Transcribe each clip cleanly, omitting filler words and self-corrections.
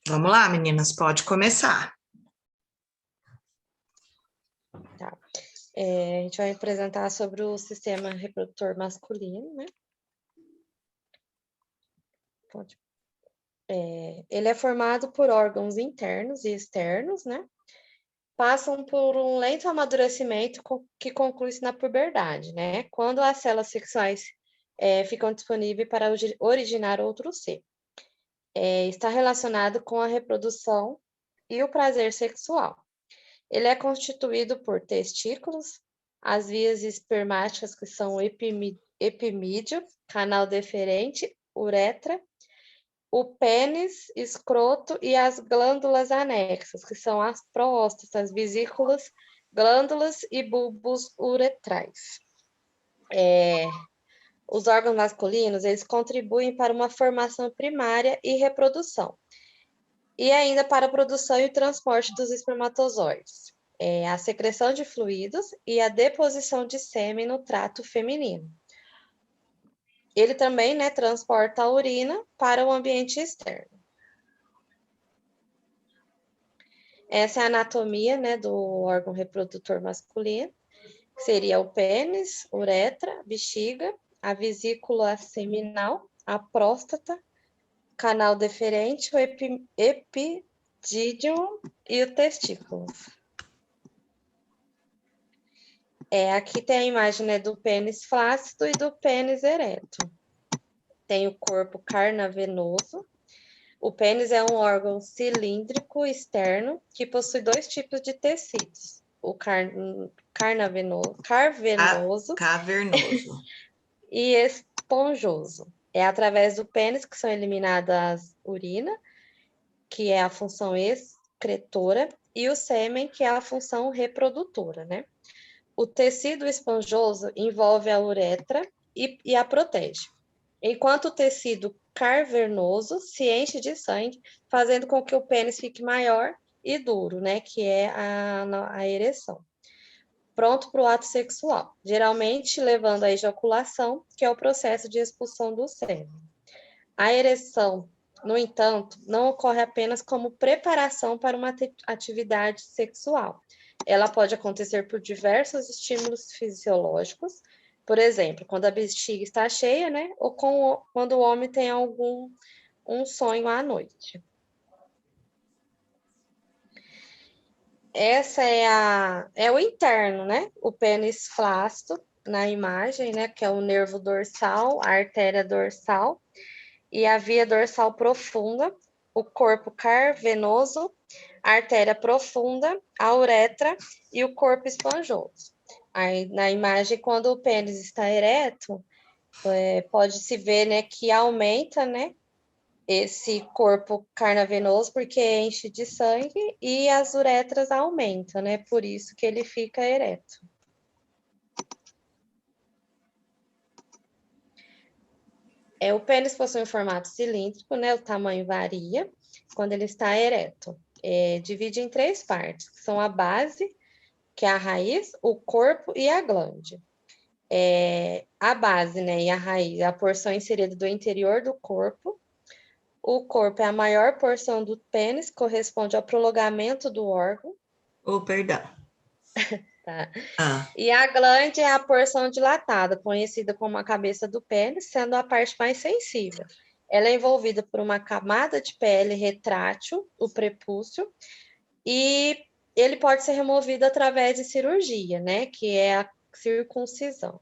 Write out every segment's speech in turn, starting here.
Vamos lá, meninas, pode começar. Tá. A gente vai apresentar sobre o sistema reprodutor masculino, né? Pode. Ele é formado por órgãos internos e externos, né? Passam por um lento amadurecimento que conclui-se na puberdade, né? Quando as células sexuais ficam disponíveis para originar outro ser. Está relacionado com a reprodução e o prazer sexual. Ele é constituído por testículos, as vias espermáticas, que são o epimídio, canal deferente, uretra, o pênis, escroto e as glândulas anexas, que são as próstatas, vesículas, glândulas e bulbos uretrais. Os órgãos masculinos, eles contribuem para uma formação primária e reprodução, e ainda para a produção e o transporte dos espermatozoides, a secreção de fluidos e a deposição de sêmen no trato feminino. Ele também, né, transporta a urina para o ambiente externo. Essa é a anatomia, né, do órgão reprodutor masculino, que seria o pênis, uretra, bexiga, a vesícula seminal, a próstata, canal deferente, o epidídimo e o testículo. Aqui tem a imagem, né, do pênis flácido e do pênis ereto. Tem o corpo carnavenoso. O pênis é um órgão cilíndrico externo que possui dois tipos de tecidos. O cavernoso e esponjoso. É através do pênis que são eliminadas a urina, que é a função excretora, e o sêmen, que é a função reprodutora, né? O tecido esponjoso envolve a uretra e a protege, enquanto o tecido cavernoso se enche de sangue, fazendo com que o pênis fique maior e duro, né? Que é a ereção. Pronto para o ato sexual, geralmente levando à ejaculação, que é o processo de expulsão do sêmen. A ereção, no entanto, não ocorre apenas como preparação para uma atividade sexual. Ela pode acontecer por diversos estímulos fisiológicos, por exemplo, quando a bexiga está cheia, né? Ou quando o homem tem um sonho à noite. Essa é o interno, né? O pênis flácido na imagem, né? Que é o nervo dorsal, a artéria dorsal e a via dorsal profunda, o corpo cavernoso, a artéria profunda, a uretra e o corpo esponjoso. Aí, na imagem, quando o pênis está ereto, pode-se ver, né, que aumenta, né, esse corpo carnavenoso, porque enche de sangue, e as uretras aumentam, né, por isso que ele fica ereto. O pênis possui um formato cilíndrico, né? O tamanho varia quando ele está ereto. Divide em 3 partes, que são a base, que é a raiz, o corpo e a glande. A base, né, e a raiz é a porção inserida do interior do corpo. O corpo é a maior porção do pênis, corresponde ao prolongamento do órgão. Perdão. Tá. E a glande é a porção dilatada, conhecida como a cabeça do pênis, sendo a parte mais sensível. Ela é envolvida por uma camada de pele retrátil, o prepúcio, e ele pode ser removido através de cirurgia, né? Que é a circuncisão.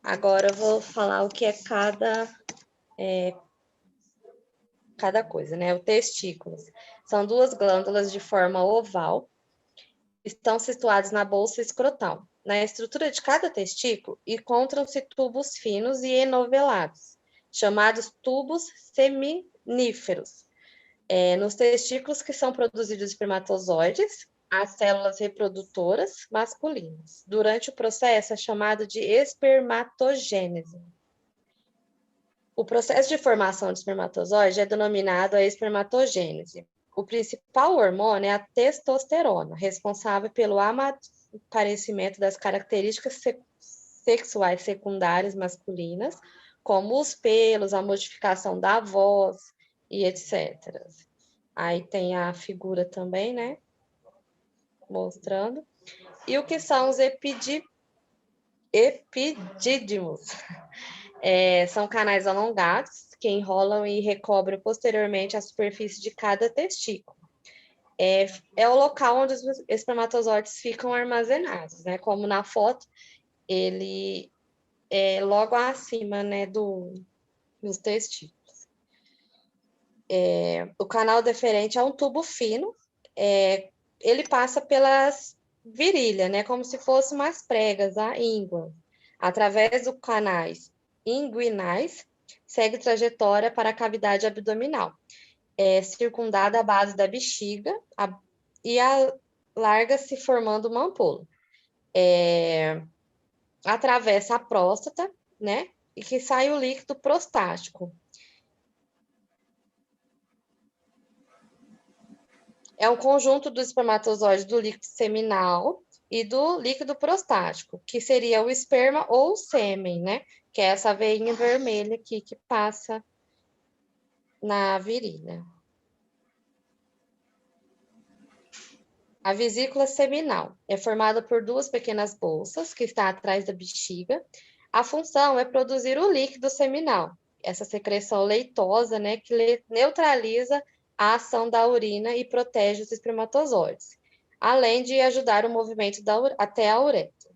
Agora eu vou falar o que é cada coisa, né? O testículo. São 2 glândulas de forma oval, estão situados na bolsa escrotal. Na estrutura de cada testículo encontram-se tubos finos e enovelados, chamados tubos seminíferos. Nos testículos que são produzidos espermatozoides, as células reprodutoras masculinas. Durante o processo é chamado de espermatogênese. O processo de formação de espermatozoide é denominado a espermatogênese. O principal hormônio é a testosterona, responsável pelo aparecimento das características sexuais secundárias masculinas, como os pelos, a modificação da voz e etc. Aí tem a figura também, né? Mostrando. E o que são os epidídimos? São canais alongados que enrolam e recobrem posteriormente a superfície de cada testículo. É o local onde os espermatozoides ficam armazenados, né? Como na foto, ele é logo acima, né, dos testículos. O canal deferente é um tubo fino, ele passa pelas virilhas, né, como se fossem umas pregas, a íngua. Através dos canais inguinais, segue trajetória para a cavidade abdominal, circundada à base da bexiga e alarga-se formando uma ampola. Atravessa a próstata, né, e que sai o líquido prostático. É um conjunto do espermatozoide do líquido seminal e do líquido prostático, que seria o esperma ou o sêmen, né? Que é essa veinha vermelha aqui que passa na virilha. A vesícula seminal é formada por duas pequenas bolsas que está atrás da bexiga. A função é produzir o líquido seminal, essa secreção leitosa, né, que neutraliza a ação da urina e protege os espermatozoides, além de ajudar o movimento até a uretra.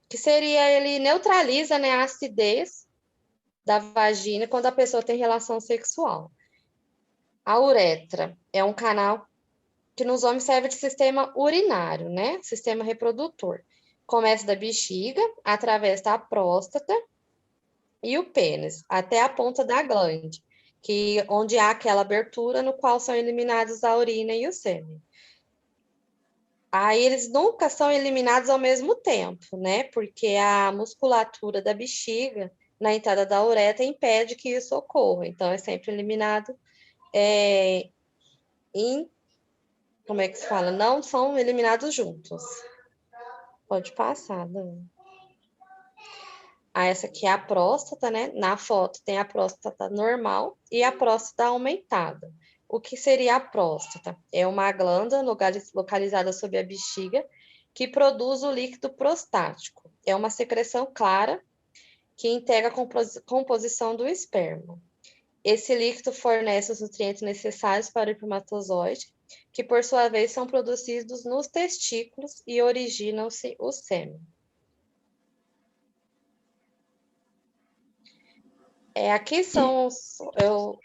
Que seria, ele neutraliza, né, a acidez da vagina quando a pessoa tem relação sexual. A uretra é um canal que nos homens serve de sistema urinário, né? Sistema reprodutor. Começa da bexiga, atravessa da próstata e o pênis, até a ponta da glande, onde há aquela abertura no qual são eliminados a urina e o sêmen. Aí eles nunca são eliminados ao mesmo tempo, né? Porque a musculatura da bexiga na entrada da uretra impede que isso ocorra. Então, é sempre eliminado como é que se fala? Não são eliminados juntos. Pode passar, Dani. Essa aqui é a próstata, né? Na foto tem a próstata normal e a próstata aumentada. O que seria a próstata? É uma glândula localizada sob a bexiga que produz o líquido prostático. É uma secreção clara que integra a composição do esperma. Esse líquido fornece os nutrientes necessários para o espermatozoide, que por sua vez são produzidos nos testículos e originam-se o sêmen. Aqui eu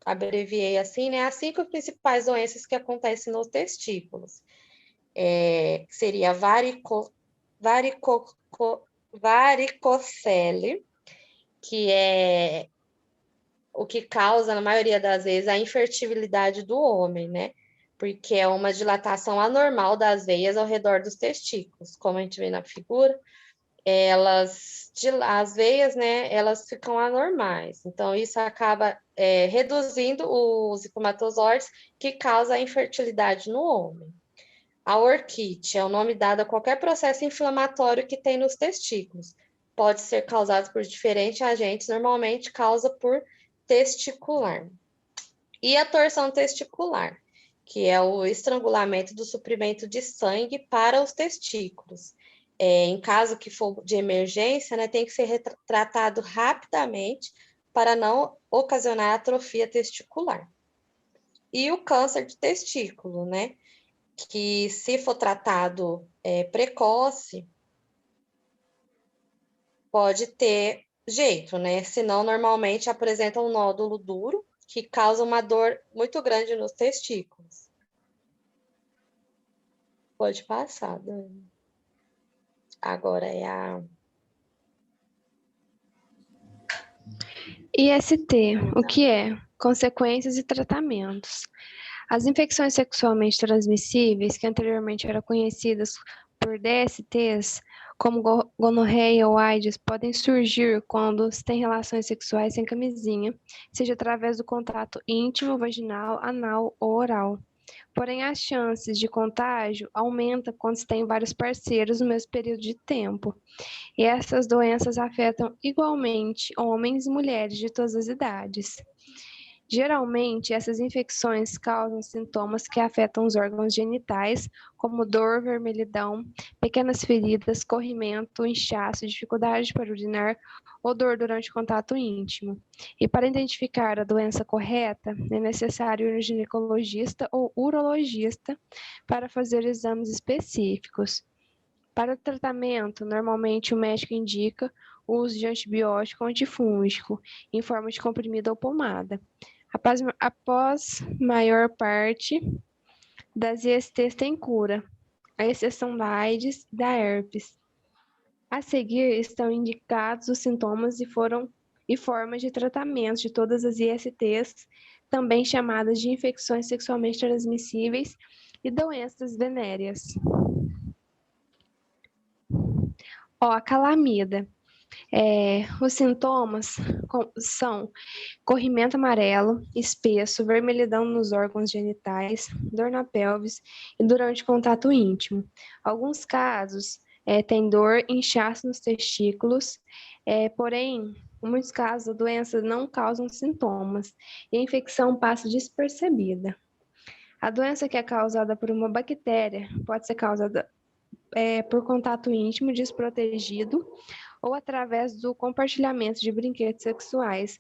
abreviei assim, né? As 5 principais doenças que acontecem nos testículos. Seria varicocele, que é o que causa, na maioria das vezes, a infertilidade do homem, né? Porque é uma dilatação anormal das veias ao redor dos testículos, como a gente vê na figura. As veias, né, elas ficam anormais. Então, isso acaba reduzindo os espermatozoides, que causa a infertilidade no homem. A orquite é o nome dado a qualquer processo inflamatório que tem nos testículos. Pode ser causado por diferentes agentes, normalmente causa por testicular. E a torção testicular, que é o estrangulamento do suprimento de sangue para os testículos. Em caso que for de emergência, né, tem que ser tratado rapidamente para não ocasionar atrofia testicular. E o câncer de testículo, né, que se for tratado precoce, pode ter jeito, né? Senão, normalmente apresenta um nódulo duro que causa uma dor muito grande nos testículos. Pode passar, Dani. Agora é a... IST, o que é? Consequências e tratamentos. As infecções sexualmente transmissíveis, que anteriormente eram conhecidas por DSTs, como gonorreia ou AIDS, podem surgir quando se tem relações sexuais sem camisinha, seja através do contato íntimo, vaginal, anal ou oral. Porém, as chances de contágio aumentam quando se tem vários parceiros no mesmo período de tempo. E essas doenças afetam igualmente homens e mulheres de todas as idades. Geralmente, essas infecções causam sintomas que afetam os órgãos genitais, como dor, vermelhidão, pequenas feridas, corrimento, inchaço, dificuldade para urinar ou dor durante o contato íntimo. E para identificar a doença correta, é necessário ir ao ginecologista ou urologista para fazer exames específicos. Para o tratamento, normalmente o médico indica o uso de antibiótico ou antifúngico, em forma de comprimido ou pomada. Após maior parte das ISTs tem cura, à exceção da AIDS e da herpes. A seguir estão indicados os sintomas e formas de tratamento de todas as ISTs, também chamadas de infecções sexualmente transmissíveis e doenças venéreas. A calamida. Os sintomas são corrimento amarelo, espesso, vermelhidão nos órgãos genitais, dor na pelvis e durante contato íntimo. Alguns casos tem dor, inchaço nos testículos, porém, em muitos casos, a doença não causa sintomas e a infecção passa despercebida. A doença que é causada por uma bactéria pode ser causada por contato íntimo desprotegido ou através do compartilhamento de brinquedos sexuais.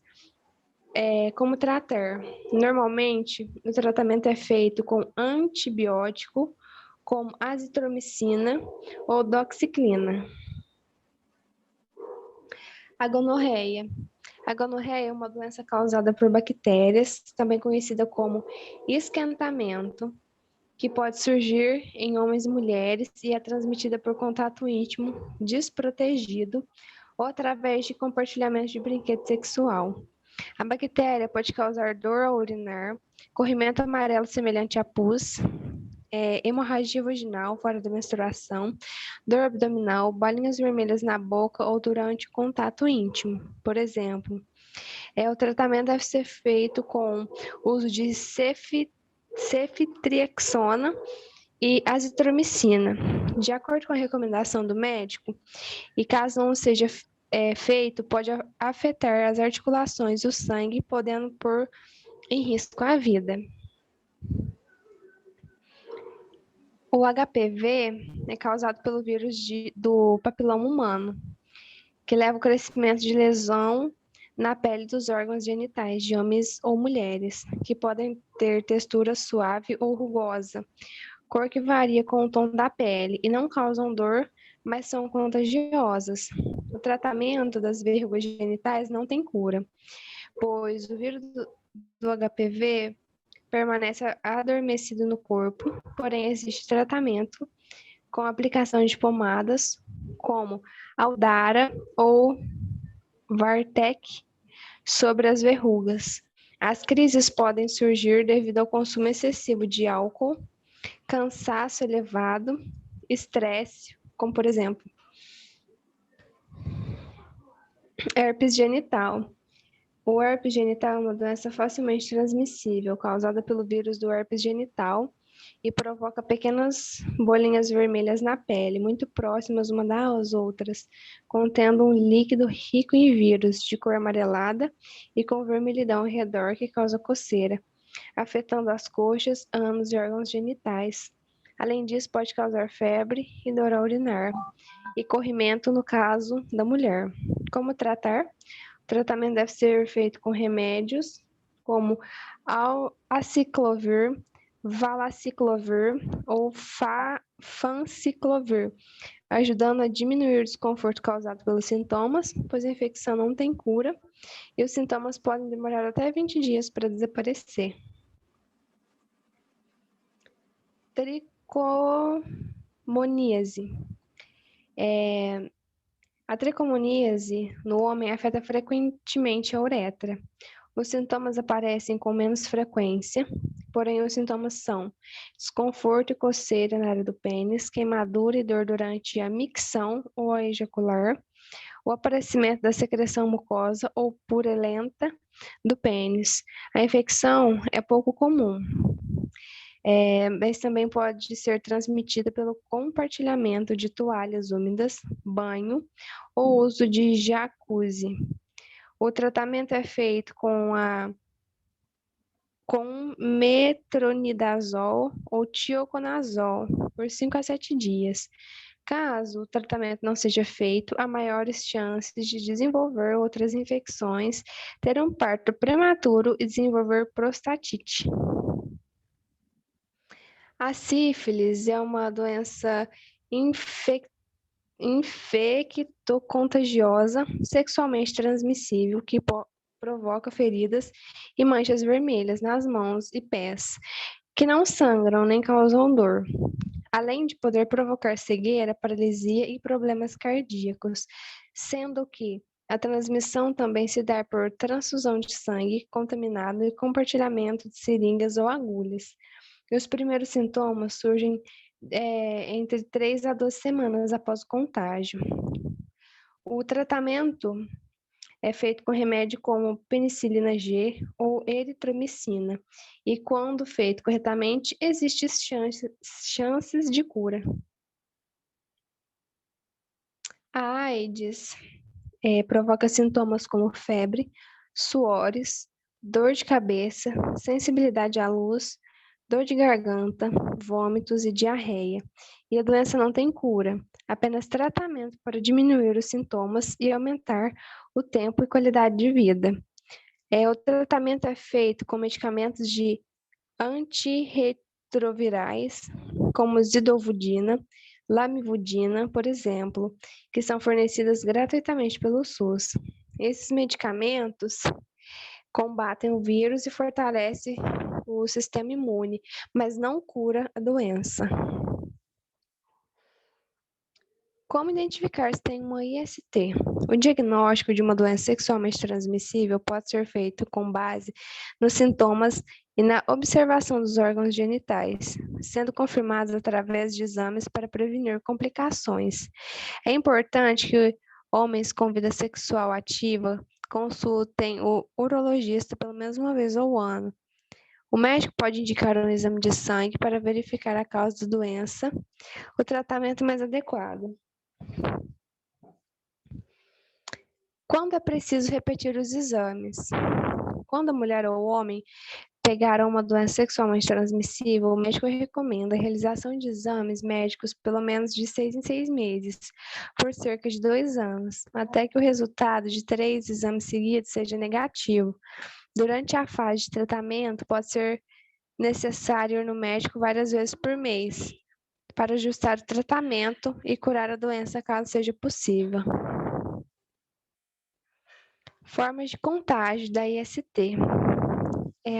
Como tratar? Normalmente, o tratamento é feito com antibiótico, como azitromicina ou doxiciclina. A gonorreia. A gonorreia é uma doença causada por bactérias, também conhecida como esquentamento, que pode surgir em homens e mulheres e é transmitida por contato íntimo, desprotegido ou através de compartilhamento de brinquedo sexual. A bactéria pode causar dor ao urinar, corrimento amarelo semelhante a pus, hemorragia vaginal fora da menstruação, dor abdominal, bolinhas vermelhas na boca ou durante o contato íntimo, por exemplo. O tratamento deve ser feito com uso de ceftriaxona e azitromicina, de acordo com a recomendação do médico, e caso não seja feito, pode afetar as articulações e o sangue, podendo pôr em risco a vida. O HPV é causado pelo vírus do papiloma humano, que leva ao crescimento de lesão na pele dos órgãos genitais de homens ou mulheres, que podem ter textura suave ou rugosa, cor que varia com o tom da pele e não causam dor, mas são contagiosas. O tratamento das verrugas genitais não tem cura, pois o vírus do HPV permanece adormecido no corpo, porém existe tratamento com aplicação de pomadas, como Aldara ou Vartec, sobre as verrugas. As crises podem surgir devido ao consumo excessivo de álcool, cansaço elevado, estresse, como por exemplo, herpes genital. O herpes genital é uma doença facilmente transmissível, causada pelo vírus do herpes genital e provoca pequenas bolinhas vermelhas na pele, muito próximas uma das outras, contendo um líquido rico em vírus, de cor amarelada e com vermelhidão ao redor que causa coceira, afetando as coxas, ânus e órgãos genitais. Além disso, pode causar febre e dor ao urinar, e corrimento no caso da mulher. Como tratar? O tratamento deve ser feito com remédios, como aciclovir, valaciclovir ou fanciclovir, ajudando a diminuir o desconforto causado pelos sintomas, pois a infecção não tem cura e os sintomas podem demorar até 20 dias para desaparecer. Tricomoníase. A tricomoníase no homem afeta frequentemente a uretra. Os sintomas aparecem com menos frequência, porém os sintomas são desconforto e coceira na área do pênis, queimadura e dor durante a micção ou a ejacular, o aparecimento da secreção mucosa ou purulenta do pênis. A infecção é pouco comum. Mas também pode ser transmitida pelo compartilhamento de toalhas úmidas, banho ou uso de jacuzzi. O tratamento é feito com metronidazol ou tioconazol por 5 a 7 dias. Caso o tratamento não seja feito, há maiores chances de desenvolver outras infecções, ter um parto prematuro e desenvolver prostatite. A sífilis é uma doença infectocontagiosa sexualmente transmissível que provoca feridas e manchas vermelhas nas mãos e pés, que não sangram nem causam dor, além de poder provocar cegueira, paralisia e problemas cardíacos, sendo que a transmissão também se dá por transfusão de sangue contaminado e compartilhamento de seringas ou agulhas. E os primeiros sintomas surgem entre 3 a 12 semanas após o contágio. O tratamento é feito com remédio como penicilina G ou eritromicina, e quando feito corretamente, existem chances de cura. A AIDS provoca sintomas como febre, suores, dor de cabeça, sensibilidade à luz, dor de garganta, vômitos e diarreia. E a doença não tem cura, apenas tratamento para diminuir os sintomas e aumentar o tempo e qualidade de vida. O tratamento é feito com medicamentos de antirretrovirais, como zidovudina, lamivudina, por exemplo, que são fornecidas gratuitamente pelo SUS. Esses medicamentos combatem o vírus e fortalecem o sistema imune, mas não cura a doença. Como identificar se tem uma IST? O diagnóstico de uma doença sexualmente transmissível pode ser feito com base nos sintomas e na observação dos órgãos genitais, sendo confirmados através de exames para prevenir complicações. É importante que homens com vida sexual ativa consultem o urologista pelo menos uma vez ao ano. O médico pode indicar um exame de sangue para verificar a causa da doença, o tratamento mais adequado. Quando é preciso repetir os exames? Quando a mulher ou o homem pegaram uma doença sexualmente transmissível, o médico recomenda a realização de exames médicos pelo menos de 6 em 6 meses, por cerca de 2 anos, até que o resultado de 3 exames seguidos seja negativo. Durante a fase de tratamento, pode ser necessário ir no médico várias vezes por mês, para ajustar o tratamento e curar a doença caso seja possível. Formas de contágio da IST.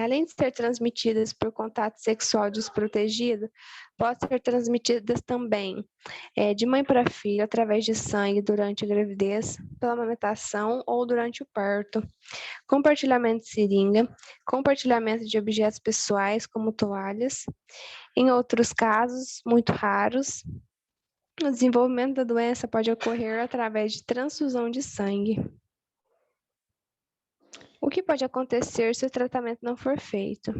Além de ser transmitidas por contato sexual desprotegido, podem ser transmitidas também de mãe para filho, através de sangue durante a gravidez, pela amamentação ou durante o parto. Compartilhamento de seringa, compartilhamento de objetos pessoais, como toalhas. Em outros casos, muito raros, o desenvolvimento da doença pode ocorrer através de transfusão de sangue. O que pode acontecer se o tratamento não for feito?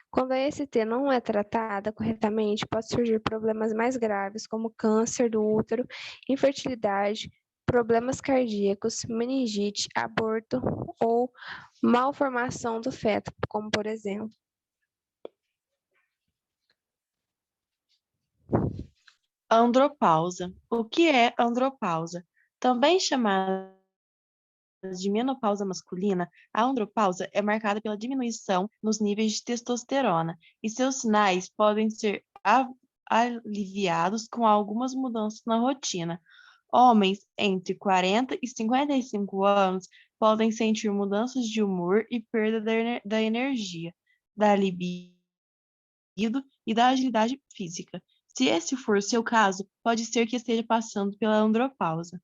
Quando a IST não é tratada corretamente, pode surgir problemas mais graves, como câncer do útero, infertilidade, problemas cardíacos, meningite, aborto ou malformação do feto, como por exemplo. Andropausa. O que é andropausa? Também chamada de menopausa masculina, a andropausa é marcada pela diminuição nos níveis de testosterona e seus sinais podem ser aliviados com algumas mudanças na rotina. Homens entre 40 e 55 anos podem sentir mudanças de humor e perda da energia, da libido e da agilidade física. Se esse for o seu caso, pode ser que esteja passando pela andropausa.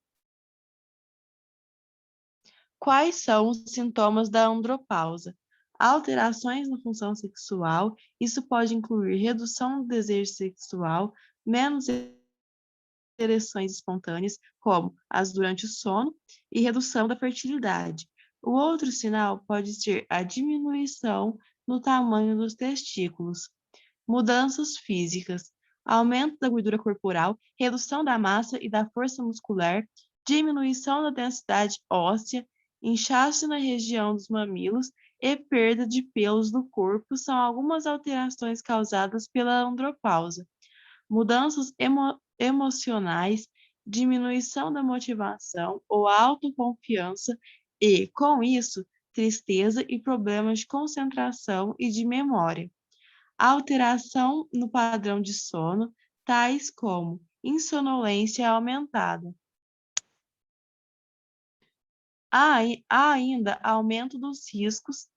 Quais são os sintomas da andropausa? Alterações na função sexual, isso pode incluir redução do desejo sexual, menos ereções espontâneas, como as durante o sono, e redução da fertilidade. O outro sinal pode ser a diminuição no tamanho dos testículos. Mudanças físicas: aumento da gordura corporal, redução da massa e da força muscular, diminuição da densidade óssea, inchaço na região dos mamilos e perda de pelos do corpo são algumas alterações causadas pela andropausa. Mudanças emocionais, diminuição da motivação ou autoconfiança e, com isso, tristeza e problemas de concentração e de memória. Alteração no padrão de sono, tais como insonolência aumentada. Há ainda aumento dos riscos,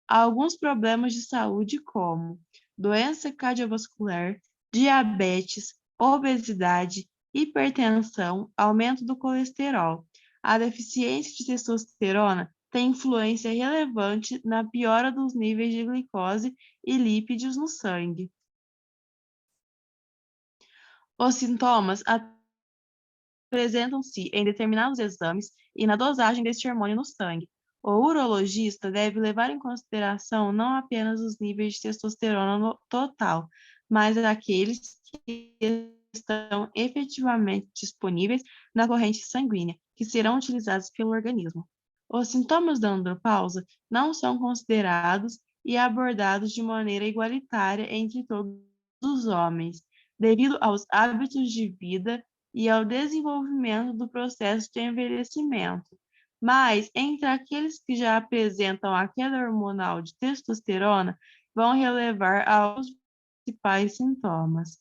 alguns problemas de saúde como doença cardiovascular, diabetes, obesidade, hipertensão, aumento do colesterol. A deficiência de testosterona tem influência relevante na piora dos níveis de glicose e lípidos no sangue. Os sintomas apresentam-se em determinados exames e na dosagem deste hormônio no sangue. O urologista deve levar em consideração não apenas os níveis de testosterona no total, mas aqueles que estão efetivamente disponíveis na corrente sanguínea, que serão utilizados pelo organismo. Os sintomas da andropausa não são considerados e abordados de maneira igualitária entre todos os homens, devido aos hábitos de vida e ao desenvolvimento do processo de envelhecimento. Mas, entre aqueles que já apresentam a queda hormonal de testosterona, vão relevar aos principais sintomas.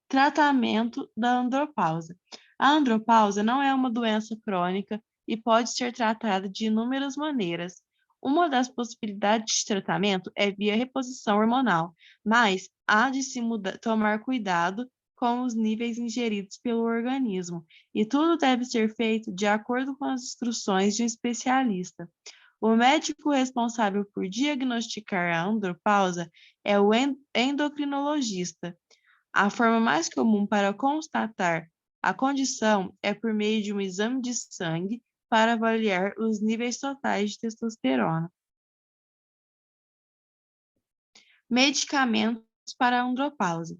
Tratamento da andropausa. A andropausa não é uma doença crônica e pode ser tratada de inúmeras maneiras. Uma das possibilidades de tratamento é via reposição hormonal, mas há de se tomar cuidado com os níveis ingeridos pelo organismo, e tudo deve ser feito de acordo com as instruções de um especialista. O médico responsável por diagnosticar a andropausa é o endocrinologista. A forma mais comum para constatar a condição é por meio de um exame de sangue para avaliar os níveis totais de testosterona. Medicamentos para a andropausa.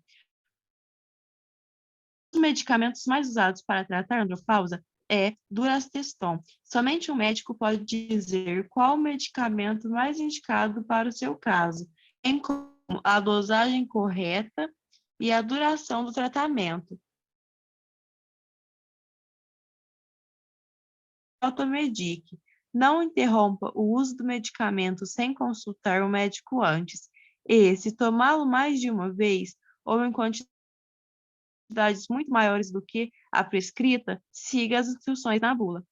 Os medicamentos mais usados para tratar a andropausa é Durateston. Somente um médico pode dizer qual o medicamento mais indicado para o seu caso, bem como a dosagem correta e a duração do tratamento. Automedique. Não interrompa o uso do medicamento sem consultar o médico antes. E, se tomá-lo mais de uma vez ou em quantidades muito maiores do que a prescrita, siga as instruções na bula.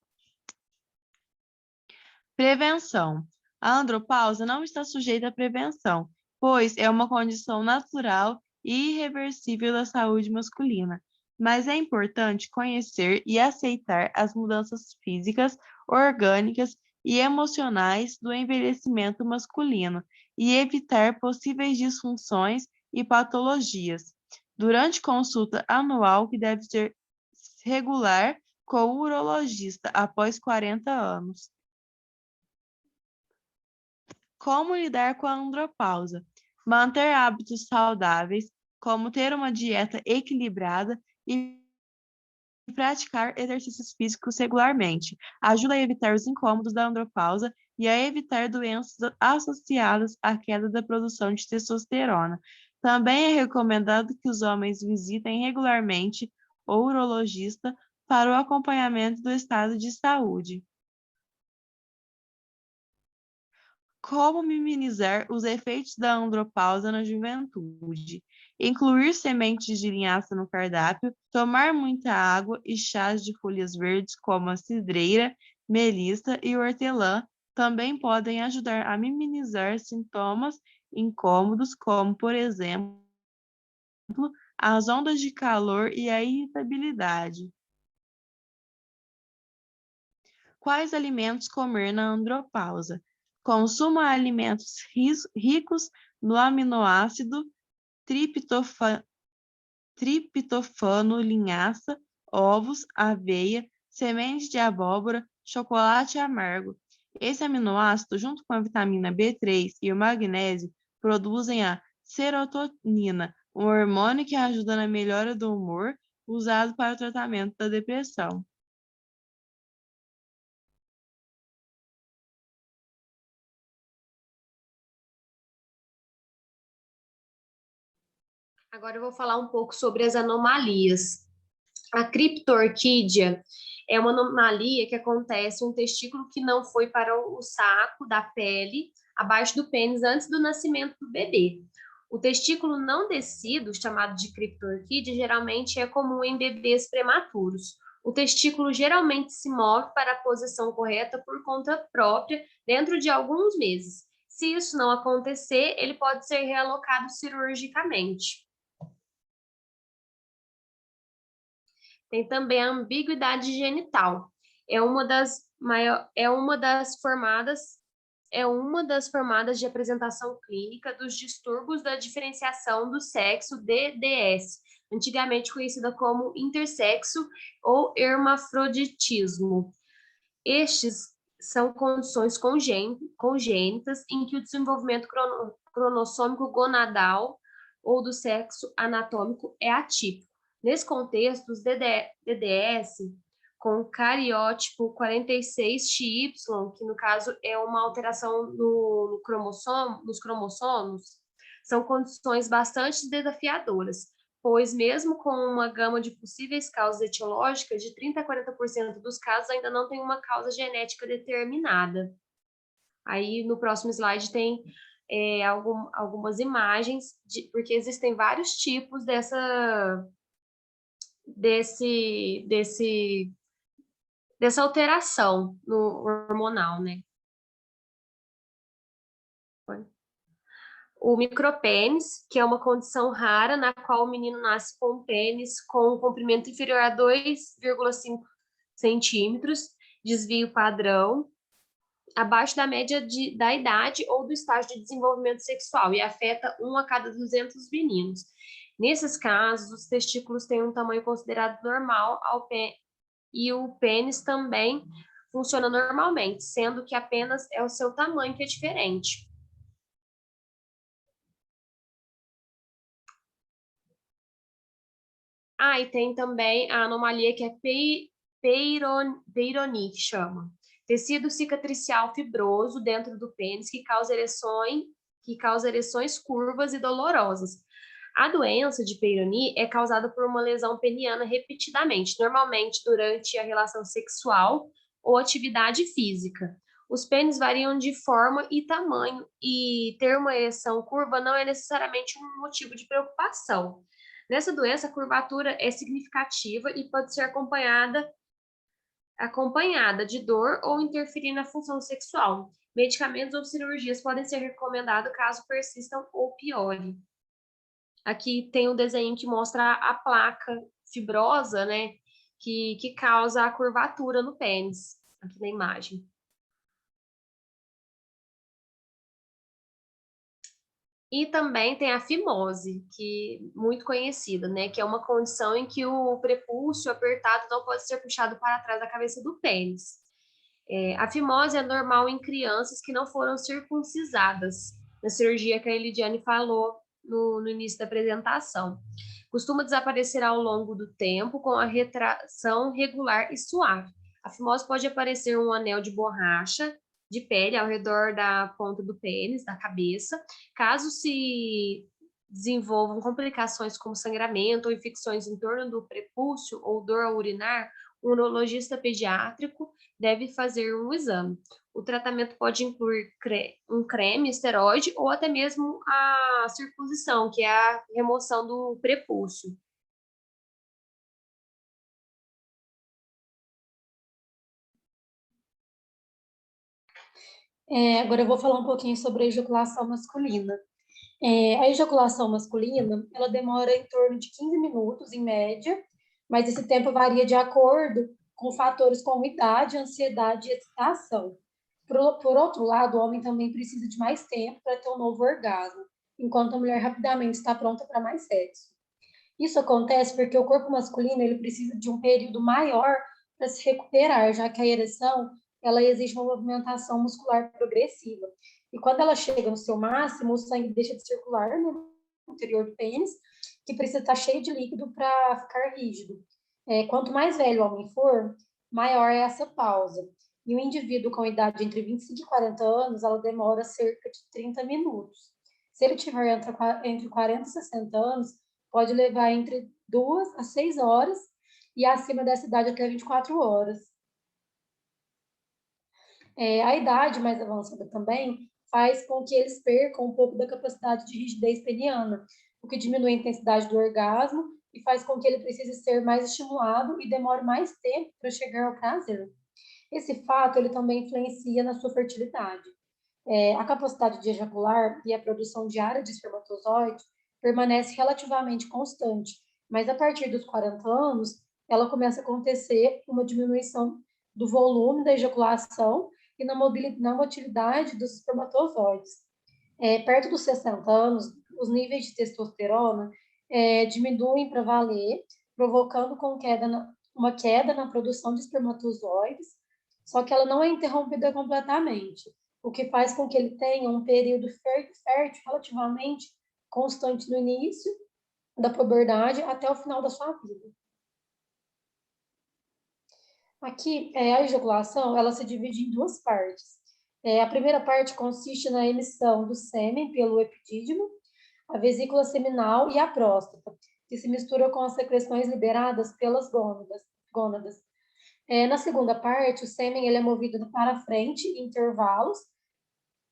Prevenção. A andropausa não está sujeita à prevenção, pois é uma condição natural e irreversível da saúde masculina. Mas é importante conhecer e aceitar as mudanças físicas, orgânicas e emocionais do envelhecimento masculino e evitar possíveis disfunções e patologias. Durante consulta anual, que deve ser regular com o urologista após 40 anos. Como lidar com a andropausa? Manter hábitos saudáveis, como ter uma dieta equilibrada e praticar exercícios físicos regularmente. Ajuda a evitar os incômodos da andropausa e a evitar doenças associadas à queda da produção de testosterona. Também é recomendado que os homens visitem regularmente o urologista para o acompanhamento do estado de saúde. Como minimizar os efeitos da andropausa na juventude? Incluir sementes de linhaça no cardápio, tomar muita água e chás de folhas verdes como a cidreira, melissa e hortelã também podem ajudar a minimizar sintomas incômodos, como, por exemplo, as ondas de calor e a irritabilidade. Quais alimentos comer na andropausa? Consuma alimentos ricos no aminoácido triptofano, linhaça, ovos, aveia, sementes de abóbora, chocolate amargo. Esse aminoácido, junto com a vitamina B3 e o magnésio, produzem a serotonina, um hormônio que ajuda na melhora do humor, usado para o tratamento da depressão. Agora eu vou falar um pouco sobre as anomalias. A criptorquídea é uma anomalia que acontece um testículo que não foi para o saco da pele abaixo do pênis antes do nascimento do bebê. O testículo não descido, chamado de criptorquídea, geralmente é comum em bebês prematuros. O testículo geralmente se move para a posição correta por conta própria dentro de alguns meses. Se isso não acontecer, ele pode ser realocado cirurgicamente. Tem também a ambiguidade genital. É uma das formadas de apresentação clínica dos distúrbios da diferenciação do sexo, DDS, antigamente conhecida como intersexo ou hermafroditismo. Estes são condições congênitas em que o desenvolvimento cromossômico gonadal ou do sexo anatômico é atípico. Nesse contexto, os DDS com cariótipo 46XY, que no caso é uma alteração nos cromossomos, são condições bastante desafiadoras, pois mesmo com uma gama de possíveis causas etiológicas, de 30% a 40% dos casos ainda não tem uma causa genética determinada. Aí no próximo slide tem algumas imagens, porque existem vários tipos dessa alteração no hormonal, né? O micropênis, que é uma condição rara na qual o menino nasce com um pênis com um comprimento inferior a 2,5 centímetros, desvio padrão, abaixo da média da idade ou do estágio de desenvolvimento sexual e afeta 1 a cada 200 meninos. Nesses casos, os testículos têm um tamanho considerado normal e o pênis também funciona normalmente, sendo que apenas é o seu tamanho que é diferente. E tem também a anomalia que é Peyronie, que chama. Tecido cicatricial fibroso dentro do pênis que causa ereções curvas e dolorosas. A doença de Peyronie é causada por uma lesão peniana repetidamente, normalmente durante a relação sexual ou atividade física. Os pênis variam de forma e tamanho, e ter uma ereção curva não é necessariamente um motivo de preocupação. Nessa doença, a curvatura é significativa e pode ser acompanhada de dor ou interferir na função sexual. Medicamentos ou cirurgias podem ser recomendados caso persistam ou piorem. Aqui tem um desenho que mostra a placa fibrosa, né, que causa a curvatura no pênis, aqui na imagem. E também tem a fimose, que é muito conhecida, né, que é uma condição em que o prepúcio apertado não pode ser puxado para trás da cabeça do pênis. A fimose é normal em crianças que não foram circuncisadas, na cirurgia que a Elidiane falou no início da apresentação. Costuma desaparecer ao longo do tempo com a retração regular e suave. A fimose pode aparecer um anel de borracha de pele ao redor da ponta do pênis, da cabeça. Caso se desenvolvam complicações como sangramento ou infecções em torno do prepúcio ou dor ao urinar, um urologista pediátrico deve fazer um exame. O tratamento pode incluir um creme, esteroide ou até mesmo a circuncisão, que é a remoção do prepúcio. Agora eu vou falar um pouquinho sobre a ejaculação masculina. A ejaculação masculina, ela demora em torno de 15 minutos, em média, mas esse tempo varia de acordo com fatores como idade, ansiedade e excitação. Por outro lado, o homem também precisa de mais tempo para ter um novo orgasmo, enquanto a mulher rapidamente está pronta para mais sexo. Isso acontece porque o corpo masculino ele precisa de um período maior para se recuperar, já que a ereção ela exige uma movimentação muscular progressiva. E quando ela chega no seu máximo, o sangue deixa de circular no interior do pênis, que precisa estar cheio de líquido para ficar rígido. Quanto mais velho o homem for, maior é essa pausa. E o indivíduo com idade entre 25 e 40 anos, ela demora cerca de 30 minutos. Se ele tiver entre 40 e 60 anos, pode levar entre 2 a 6 horas e acima dessa idade até 24 horas. A idade mais avançada também faz com que eles percam um pouco da capacidade de rigidez peniana, o que diminui a intensidade do orgasmo e faz com que ele precise ser mais estimulado e demore mais tempo para chegar ao prazer. Esse fato ele também influencia na sua fertilidade. A capacidade de ejacular e a produção diária de espermatozoides permanece relativamente constante, mas a partir dos 40 anos, ela começa a acontecer uma diminuição do volume da ejaculação e na motilidade dos espermatozoides. Perto dos 60 anos, os níveis de testosterona diminuem para valer, provocando uma queda na produção de espermatozoides, só que ela não é interrompida completamente, o que faz com que ele tenha um período fértil relativamente constante no início da puberdade até o final da sua vida. Aqui, a ejaculação, ela se divide em duas partes. A primeira parte consiste na emissão do sêmen pelo epidídimo, a vesícula seminal e a próstata, que se mistura com as secreções liberadas pelas gônadas. Na segunda parte, o sêmen ele é movido para frente em intervalos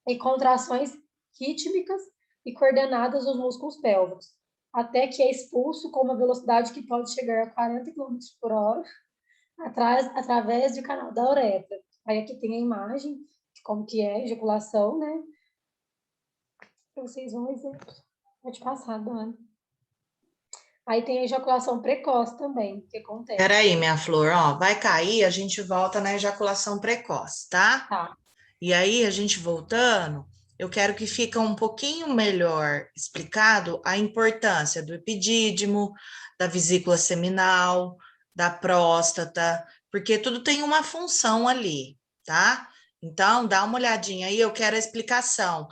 e contrações rítmicas e coordenadas dos músculos pélvicos, até que é expulso com uma velocidade que pode chegar a 40 km por hora, através do canal da uretra. Aí aqui tem a imagem de como que é a ejaculação, né? Para vocês verem um exemplo. Pode passar, Dani. Aí tem a ejaculação precoce também, que acontece. Peraí, minha flor, ó, vai cair, a gente volta na ejaculação precoce, tá? Tá. E aí, a gente voltando, eu quero que fique um pouquinho melhor explicado a importância do epidídimo, da vesícula seminal, da próstata, porque tudo tem uma função ali, tá? Então, dá uma olhadinha aí, eu quero a explicação.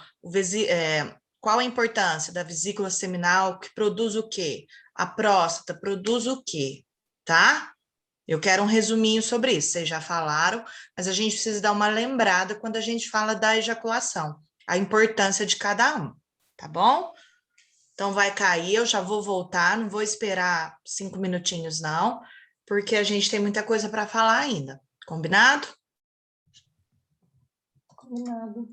Qual a importância da vesícula seminal, que produz o quê? A próstata produz o quê, tá? Eu quero um resuminho sobre isso. Vocês já falaram, mas a gente precisa dar uma lembrada quando a gente fala da ejaculação, a importância de cada um, tá bom? Então vai cair, eu já vou voltar, não vou esperar 5 minutinhos não, porque a gente tem muita coisa para falar ainda. Combinado? Combinado.